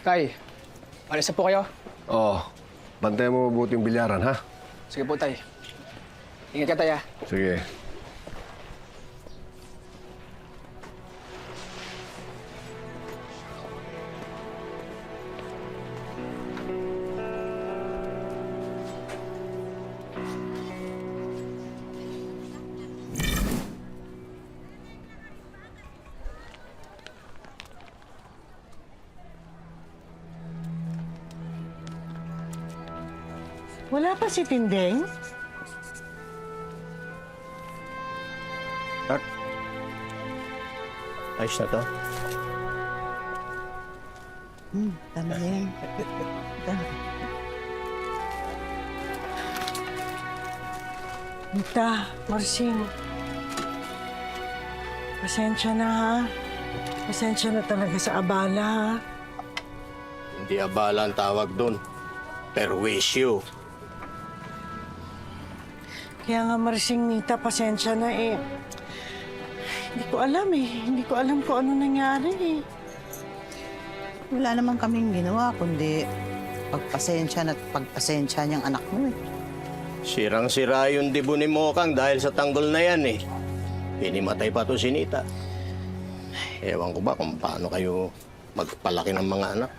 Tay, alis na po kayo. Oo. Bantayan mo mabuti yung bilyaran, ha? Sige po, Tay. Ingat ka, Tay, ha? Sige. Wala pa si Tindeng? Ayos na to. Tama yan. Mita, Marsing. Pasensya na ha. Pasensya na talaga sa abala ha. Hindi abala ang tawag doon. Perwisyo. Kaya nga Marsing, Mita, pasensya na eh. Hindi ko alam eh. Hindi ko alam kung ano nangyari eh. Wala naman kaming ginawa, kundi pagpasensya at pagpasensya niyang anak mo eh. Sirang-sira yung dibo ni Mokang dahil sa tanggol na yan eh. Hinimatay pa to si Nita. Ewan ko ba kung paano kayo magpalaki ng mga anak.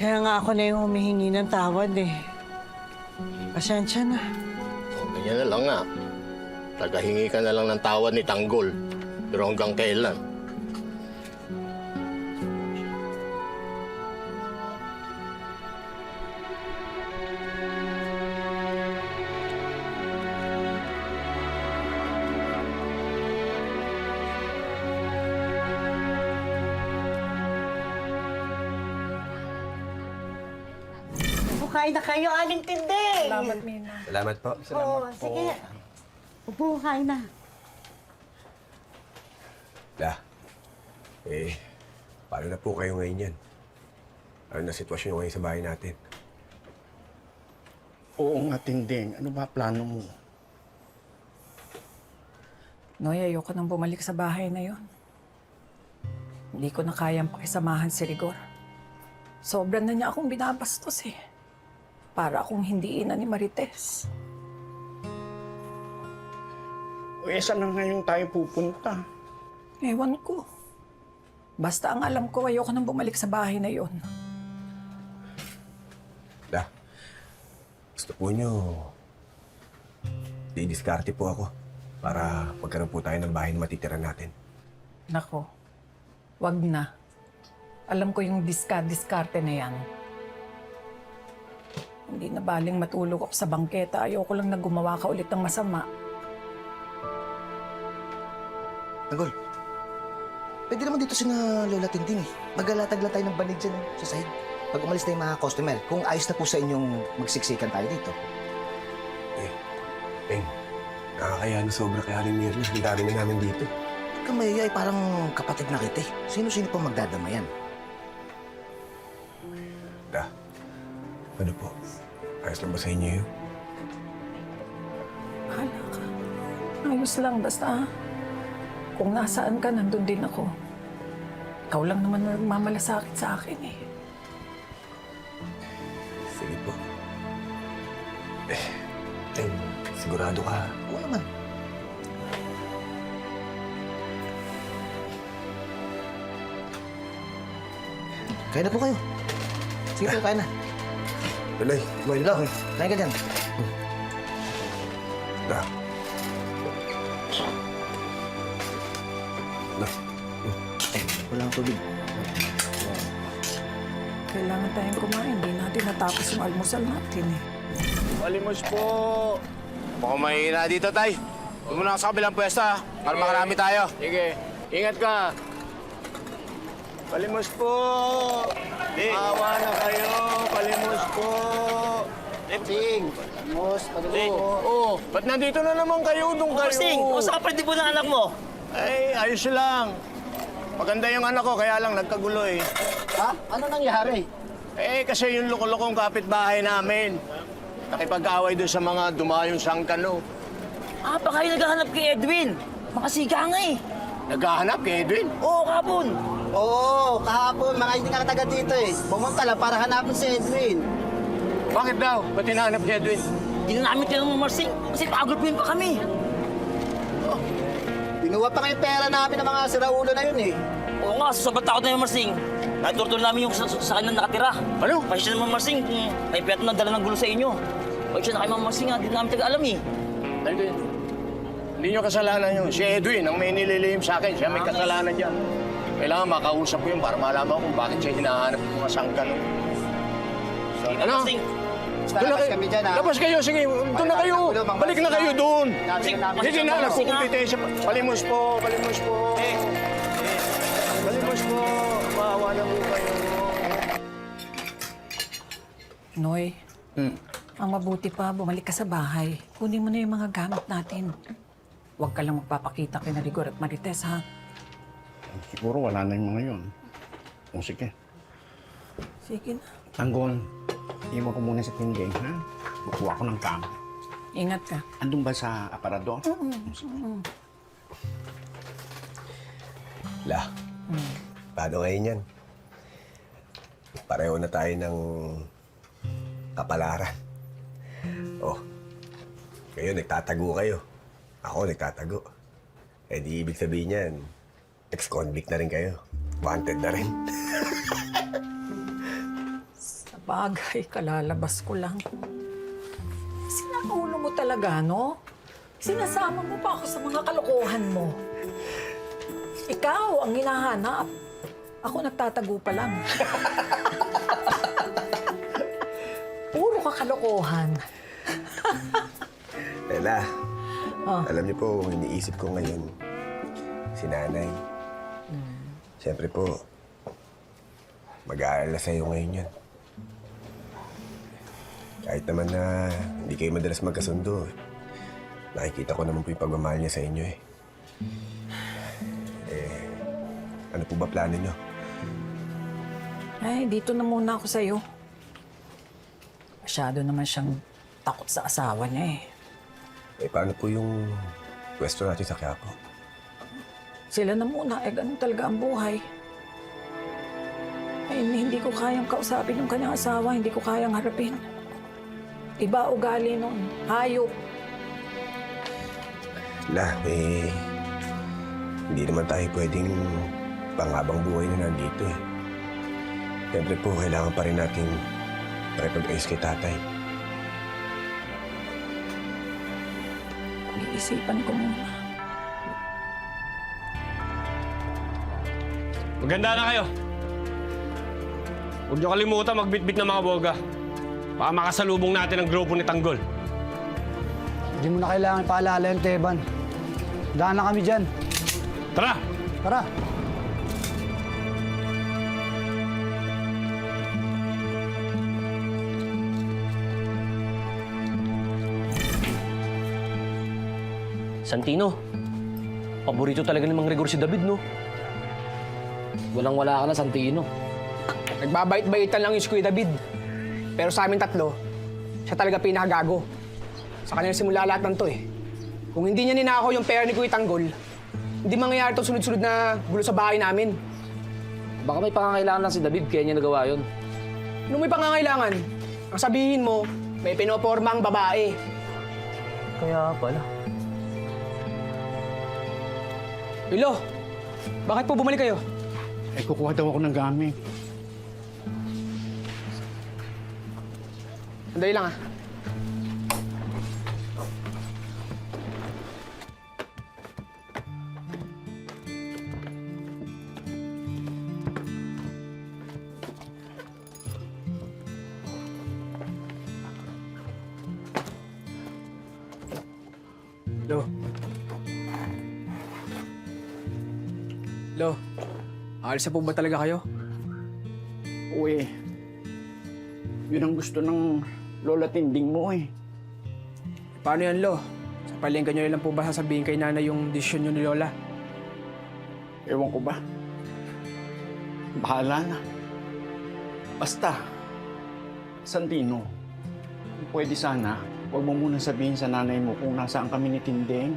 Kaya nga ako na yung humihingi ng tawad eh. Pasensya na. O, ganyan na lang nga. Tagahingi ka na lang ng tawad ni Tanggol. Pero hanggang kailan? Kain na kayo, Aling Tindeng! Salamat, Mina. Salamat po. Oo, sige. Upo, kain na. Paano na po kayo ngayon yan? Ano na sitwasyon ngayon sa bahay natin? Oo nga, Tinding. Ano ba plano mo? Noy, ayoko nang bumalik sa bahay na yon. Hindi ko na kayang pakisamahan si Rigor. Sobra na niya akong binabastos eh. Para akong hindi ina ni Marites. O, saan na ngayon tayo pupunta? Ewan ko. Basta ang alam ko, ayoko nang bumalik sa bahay na yon. Gusto po nyo, didiskarte po ako para magkaroon po tayo ng bahay na matitira natin. Nako, wag na. Alam ko yung diskarte na yan. Hindi na baling matulog ako sa bangketa. Ayoko lang na gumawa ka ulit ng masama. Tanggol, pwede naman dito sina Lola Tintin eh. Maglalatag lang tayo ng banig dyan sa sahig. Pag umalis na yung mga customer, kung ayos na po sa inyong magsiksikan tayo dito. Peng, nakakaya na sobra kay Haring Mirna. Ang dami na namin dito. Huwag kang mahiya eh, parang kapatid na kita eh. Sino-sino pa magdadamayan? Ano po? Ayos lang ba sa inyo yun? Bahala ka. Ayos lang, basta kung nasaan ka, nandun din ako. Ikaw lang naman nagmamalasakit sa akin eh. Sige po. Peng, sigurado ka. Oo naman. Kaya na po kayo. Sige po, kaya na. Tuloy, Boy, Lo, kain ka dyan. Da. Walang tubig. Kailangan tayong kumain. Hindi natin natapos yung almusal natin eh. Palimos po. Mukhang mahina dito, Tay. Huwag mo na sa kabilang pwesta para makarami tayo. Sige. Ingat ka. Palimos po. Awa na kayo. Palimos po. Sing, Mos, Oo. Ba't nandito na naman kayo? Doon kayo. Sing, kumusta ka pa din po ng anak mo? Ay, ayos lang. Maganda yung anak ko, kaya lang nagkagulo eh. Ha? Ano nangyari? Eh, kasi yung loko-lokong kapitbahay namin. Nakipag-away doon sa mga dumayong sangkano. Ah, baka kayo naghahanap kay Edwin. Makasiga nga eh. Naghahanap kay Edwin? Oo, kahapon. Oo, kahapon. Mga hindi nga taga dito eh. Pumunta lang para hanapin si Edwin. Bakit daw? Ba't hinahanap si Edwin? Hindi na namin tinanong ng Marsing kasi pagulpuin pa kami. Binuha pa nga yung pera namin ng mga siraulo na yun eh. Oo nga, sobrang takot na yung Marsing. Naturtol namin yung sa kanya nakatira. Ano? Pasensya naman Marsing kung may piyato na dala ng gulo sa inyo. Pasensya na kayo mga Marsing ha, hindi namin taga-alam eh. Edwin. Hindi nyo kasalanan yun. Si Edwin ang may nililihim sa akin. Siya may kasalanan dyan. Kailangan makausap ko yun para malaman kung bakit siya hinahanap ng mga sangka. Sige na Ano? Marsing. Doon na kayo. Labas kayo, sige. Doon na kayo. Balik na kayo doon. Sige na, nagkukumpetensya pa. Balimos po, balimos po. Balimos po. Maawa na po kayo. Noy, ang mabuti pa, bumalik ka sa bahay. Kunin mo na yung mga gamit natin. Huwag ka lang magpapakita kay Rigor at Marites, ha? Siguro wala na yung mga yun. O sige. Sige na. Tanggol, iwan ko muna sa tinding, ha? Kukuha ko ng kama. Ingat ka. Andun ba sa aparador? La, paano ngayon yan? Pareho na tayo ng kapalaran. Oh, kayo nagtatago kayo. Ako nagtatago. Eh di ibig sabihin yan, ex-convict na rin kayo. Wanted na rin. Sa bagay, kalalabas ko lang. Sinaulo mo talaga, no? Sinasama mo pa ako sa mga kalokohan mo. Ikaw ang hinahanap. Ako nagtatago pa lang. Puro ka kalokohan. Ella, Oh. alam niyo po, iniisip ko ngayon, si nanay. Siyempre po, mag-aalala sa'yo ngayon yan. Kahit naman na hindi kayo madalas magkasundo, nakikita ko naman po yung pagmamahal niya sa inyo eh. Ano po ba plano niyo? Ay, dito na muna ako sa'yo. Masyado naman siyang takot sa asawa niya eh. Eh, paano po yung pwesto natin sa Quiapo? Sila na muna, eh ganun talaga ang buhay. Eh, hindi ko kayang kausapin yung kanyang asawa, hindi ko kayang harapin. Iba ugali nun, hayop. La, eh, hindi naman tayo pwedeng panghabang buhay na nandito eh. Siyempre po, kailangan pa rin natin makipag-ayos kay tatay. Iisipan ko muna. Maganda na kayo. Huwag niyo kalimutan magbitbit ng mga boga. Baka makasalubong natin ang grupo ni Tanggol. Hindi mo na kailangan paalala yung Teban. Daan na kami dyan. Tara! Tara! Santino, paborito talaga ni Mang Rigor si David, no? Walang-wala ka na, Santino. Nagbabait-baitan lang yung si Kuya David. Pero sa amin tatlo, siya talaga pinakagago. Sa kanya simula lahat ng to eh. Kung hindi niya ninakaw yung pera ni Kuya Tanggol, hindi mangyayari itong sunod-sunod na gulo sa bahay namin. Baka may pangangailangan lang si David, kaya niya nagawa yun. Nung may pangangailangan, ang sabihin mo, may pinoporma ang babae. Kaya pala. Ilo, bakit po bumalik kayo? Eh, kukuha daw ako ng gamit. Sandali lang ah. Lo. Lo, aalis na po ba talaga kayo? Uy, yun ang gusto ng lola tinding mo eh. Paano yan, Lo? Sa palengke nyo lang po ba sasabihin kay nanay yung desisyon nyo ni Lola? Ewan ko ba? Bahala na. Basta, Santino, pwede sana, huwag mo muna sabihin sa nanay mo kung nasaan kami ni Tinding.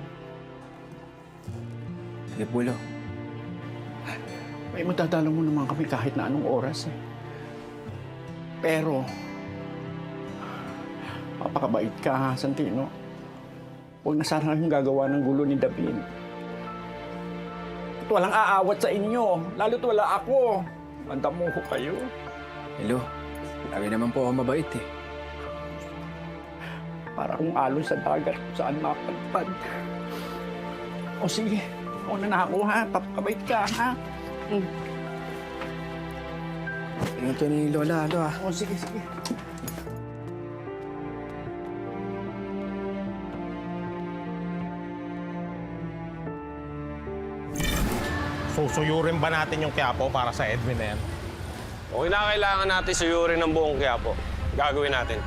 Sige po, Lo. May madadala mo naman kami kahit na anong oras eh. Pero, papakabait ka ha, Santino. Huwag na sana kayong gagawa ng gulo ni David. At walang aawat sa inyo, lalo't wala ako. Mandamo ko kayo. Hello, lagi naman po ako mabait eh. Para kung alon sa dagat kung saan mapadpad. O sige, una na ako ha, papakabait ka ha. Ingat ko ni Lola, ah. O sige, sige. Susuyurin ba natin yung Quiapo para sa Edwin na yan? Okay na kailangan natin suyurin ng buong Quiapo. Gagawin natin.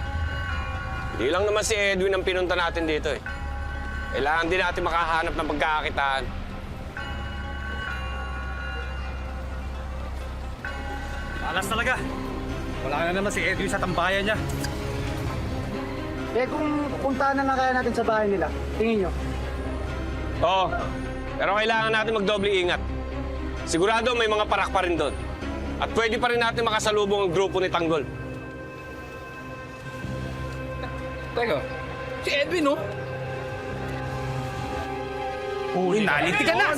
Hindi lang naman si Edwin ang pinunta natin dito eh. Kailangan din natin makahanap ng pagkakakitaan. Alas talaga. Wala na naman si Edwin sa tambayan niya. Eh kung pupuntahan na lang kaya natin sa bahay nila, tingin nyo? Oo, pero kailangan natin magdoble ingat. Sigurado may mga parak pa rin doon. At pwede pa rin natin makasalubong ang grupo ni Tanggol. Teka, si Edwin, no? Uy, naliti ka na!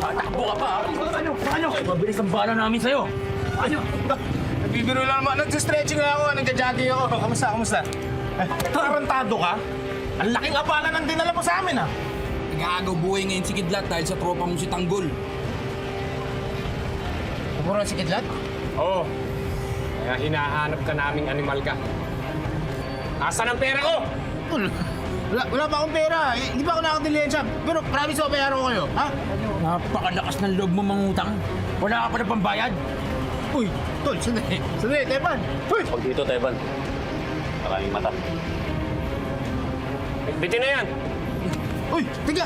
Takbo ka pa, Ano? Mabilis ang bala namin sa'yo. Nagbibiro lang naman. Nag-stretching na ako. Nag-jogging ako. Kamusta? Tarantado ka? Ang laking abala ng dinala mo sa amin, ah. Nag-aagaw buhay ngayon si Kidlat dahil sa tropa mo si Tanggol. Pumura si Kidlat? Oo. Kaya hinahanap ka naming animal ka. Nasaan ang pera ko? Wala pa akong pera. Hindi pa ako nakadilensya. Pero promise ko, bayaran ko kayo. Ha? Napakalakas ng loob mo mangutang. Wala ka pa na pambayad. Uy, tol, sandali. Sandali, Tepan. Uy! Huwag dito, Teban. Maraming mata. Bitin na yan. Uy, tiga!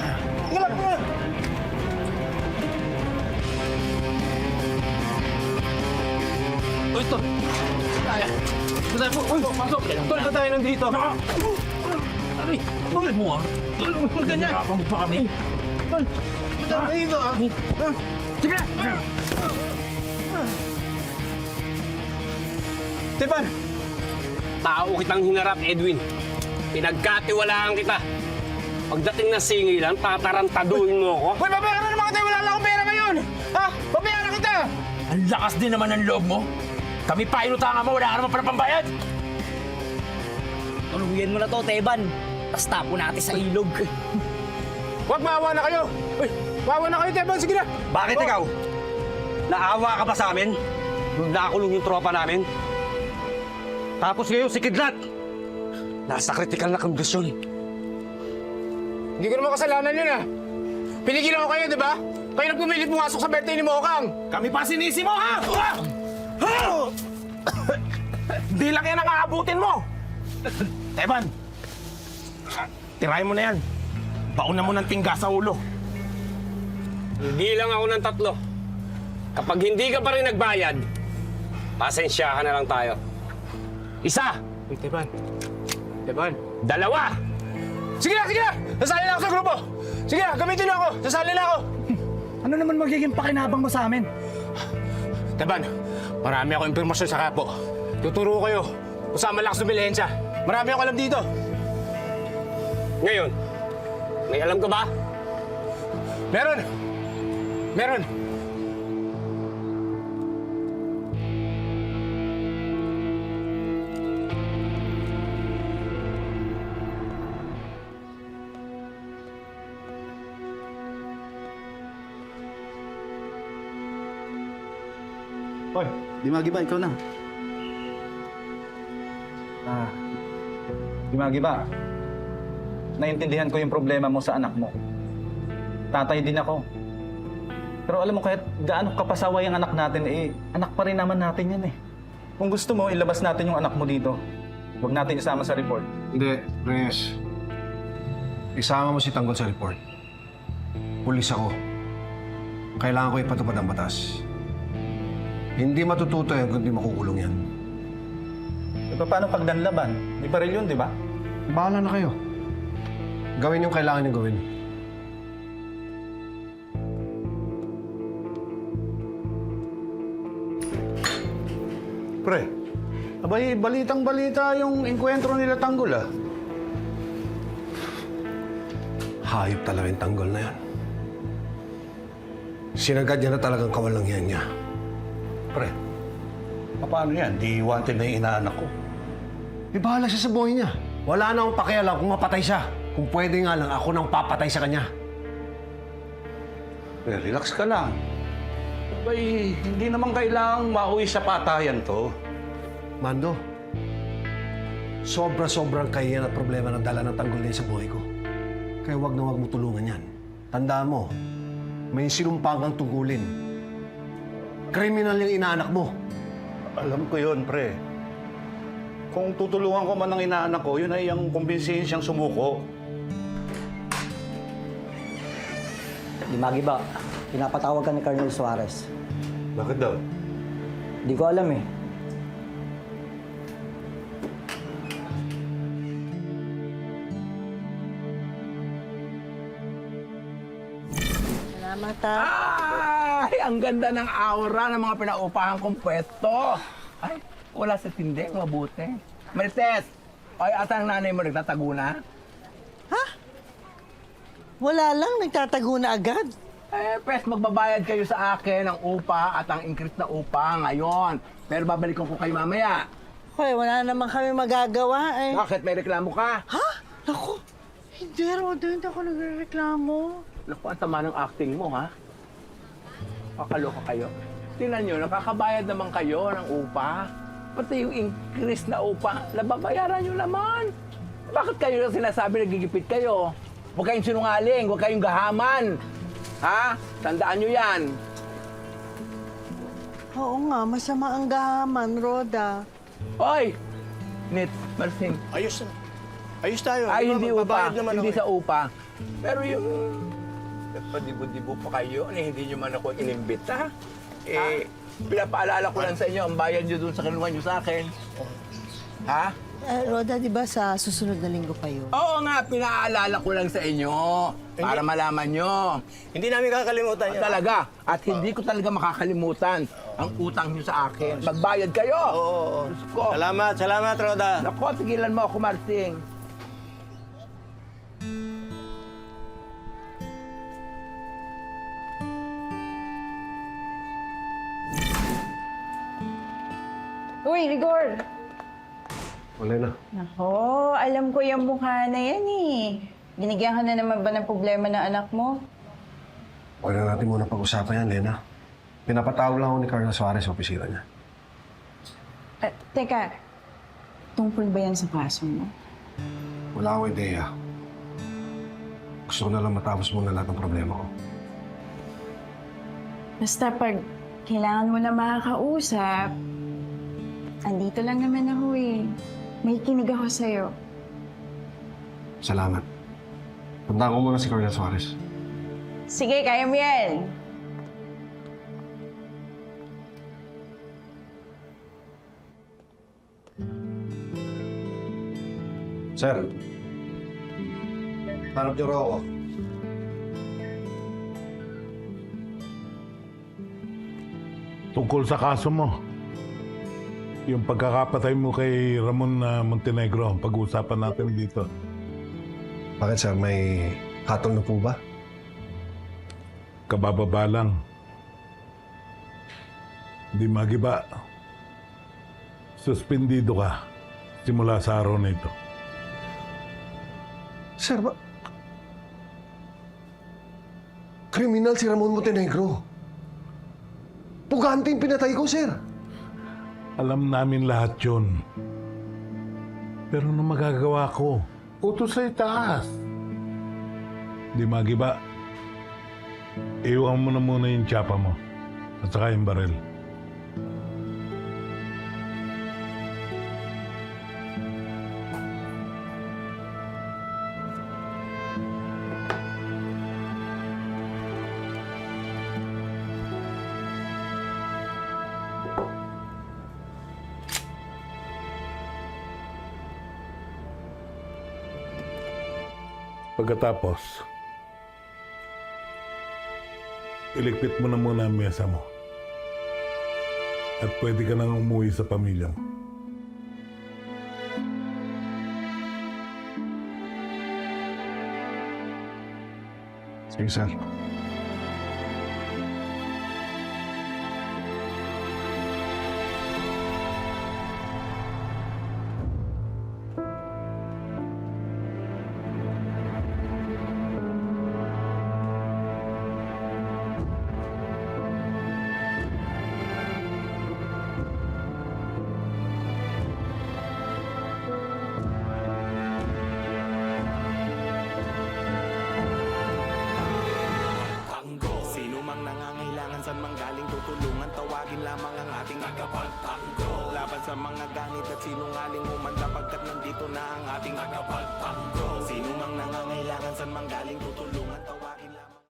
Tiga lang, tiga! Uy, tol. Uy, pasok! Tol, ba tayo nandito? Aray, bakit mo ah? Tol, ganyan! Kapang pa kami. Tol, ba tayo nandito, ah? Sige! Tepan! Tao kitang hinarap, Edwin. Pinagkatiwalaan kita. Pagdating na singilan, tatarantaduhin mo ako. Uy, babayaran na naman kita! Wala lang akong pera ngayon! Ha? Babayaran kita! Ang lakas din naman ng loob mo. Kami pa inutangan mo, wala ka naman pa na pambayad. Tuluyan mo na to, Teban. Tapos tapo natin sa ilog. Huwag maawa na kayo! Uy, maawa na kayo, Tepan! Sige na! Bakit ikaw? Naawa ka ba sa amin? Nung nakulong yung tropa namin? Tapos ngayon si Kidlat! Nasa critical na kondisyon. Hindi ko naman kasalanan yun, ah! Pinigilan ko kayo, di ba? Kayo nagpumilit pumasok sa birthday ni Mokang! Kami pa sinisi mo, ha? Hindi lang yan ang aabutin mo! Teban, tirahin mo na yan. Bauna mo ng tingga sa ulo. Hindi lang ako ng 3. Kapag hindi ka pa rin nagbayad, pasensya ka na lang tayo. 1. Uy, Teban. Teban. 2. Sige na, sige na! Sasali na ako sa grupo! Sige na, gamitin mo ako! Sasali na ako! Ano naman magiging pakinabang mo sa amin? Teban, marami ako impormasyon sa kapo. Tuturo ko kayo kung saan malakas dumilensya. Marami ako alam dito. Ngayon, may alam ka ba? Meron! Meron! Hoy, Dimagi ba? Ikaw na. Dimagi ba? Naintindihan ko yung problema mo sa anak mo. Tatay din ako. Pero alam mo, kahit gaano kapasaway ang anak natin, anak pa rin naman natin yan eh. Kung gusto mo, ilabas natin yung anak mo dito. Huwag natin isama sa report. Hindi, Reyes. Isama mo si Tanggol sa report. Pulis ako. Kailangan ko ipatupad ang batas. Hindi matututo yan kundi makukulong yan. E paano pag danlaban? Di pa rin yun, di ba? Bahala na kayo. Gawin yung kailangan nyo gawin. pre. Abay, balitang-balita yung enkwentro nila Tanggol, ah. Hayop talaga yung Tanggol na yan. Sinagad niya na talagang kawalangian niya. Pre, paano yan? Di wanted na yung inaanak ko. Di bahala siya sa buhay niya. Wala na akong pakialam kung mapatay siya. Kung pwede nga lang, ako nang papatay sa kanya. Pre, relax ka lang. Abay, hindi naman kailangang mauwi sa patayan to. Mando, sobra-sobrang kahiyan at problema ng dala ng Tanggol niya sa buhay ko. Kaya wag na wag mo tulungan yan. Tandaan mo, may sinumpang kang tungkulin. Kriminal yung inaanak mo. Alam ko yun, pre. Kung tutulungan ko man ang inaanak ko, yun ay ang kumbinsihin siyang sumuko. Di Magi ba? Pinapatawag ka ni Colonel Suarez. Bakit daw? Di ko alam eh. Salamat, ah. Ay, ang ganda ng aura ng mga pinaupahan kong pwesto. Ay, wala sa tindi, mabuti. Marites, ay, asa ang nanay mo nagtatago na? Wala lang, nagtatago na agad. Eh, pes, magbabayad kayo sa akin ng upa at ang increase na upa ngayon. Pero babalikan ko kayo mamaya. Hoy, wala naman kami magagawa eh. Bakit? May reklamo ka? Ha? Naku, hindi, Rodo, hindi ako nagreklamo. Naku, ang sama ng acting mo, ha? Kakaloka kayo. Tingnan nyo, nakakabayad naman kayo ng upa. Pati yung increase na upa, nababayaran nyo naman. Bakit kayo na sinasabi nagigipit kayo? Huwag kayong sinungaling, huwag kayong gahaman. Ha? Tandaan nyo yan. Oo nga, masama ang gahaman, Roda. Oy! Nit, Marcin. Ayos na. Ayos tayo. Ay, hindi upa. Magbabayad naman Hindi ako sa upa. Pero yung... Nagpadibo-dibo pa kayo, hindi nyo man ako inimbita. Eh, pinapaalala ko lang sa inyo, ang bayad nyo dun sa kinuha nyo sa akin. Ha? Roda, di ba sa susunod na linggo pa yun? Oo nga, pinaalala ko lang sa inyo. Para malaman nyo. Hindi namin kakalimutan yan. Talaga. At hindi ko talaga makakalimutan ang utang nyo sa akin. Magbayad kayo. Oo. Diyos ko. Salamat, Roda. Naku, tigilan mo ako, Marting. Uy, Rigor! Wala na. Nako, alam ko yung mukha na yan eh. Binigyan ka na naman ba ng problema ng anak mo? Wala natin muna pag-usapan yan, Lena. Pinapatawag lang ako ni Colonel Suarez sa opisina niya. Teka, tungkol ba yan sa kaso mo? Wala akong ideya. Gusto ko na lang matapos muna lahat ng problema ko. Basta pag kailangan mo na makakausap, andito lang naman ako eh. May kinig ako sa'yo. Salamat. Punta ko muna si Colonel Suarez. Sige, kaya mo yan. Sir, hanap niyo raw ako. Tungkol sa kaso mo, yung pagkakapatay mo kay Ramon Montenegro, pag-uusapan natin dito. Bakit sir, may hatol na po ba? Kabababa lang. Di Magiba, suspendido ka simula sa araw na ito. Sir, ba? Kriminal si Ramon Montenegro. Pugante yung pinatay ko, sir. Alam namin lahat yun. Pero ano magagawa ko? Utos sa itaas. Di Magiba, iwan mo na muna yung tsapa mo at saka yung baril. Pagkatapos, iligpit mo na muna ang mesa mo. At pwede ka nang umuwi sa pamilya mo. Sige, sir. Sino mang nangangailangan saan mang galing tutulungan, tawagin lamang ang ating tagapagtanggol. Laban sa mga ganit at sinungaling umanda pagkat nandito na ang ating tagapagtanggol. Sino mang nangangailangan saan mang galing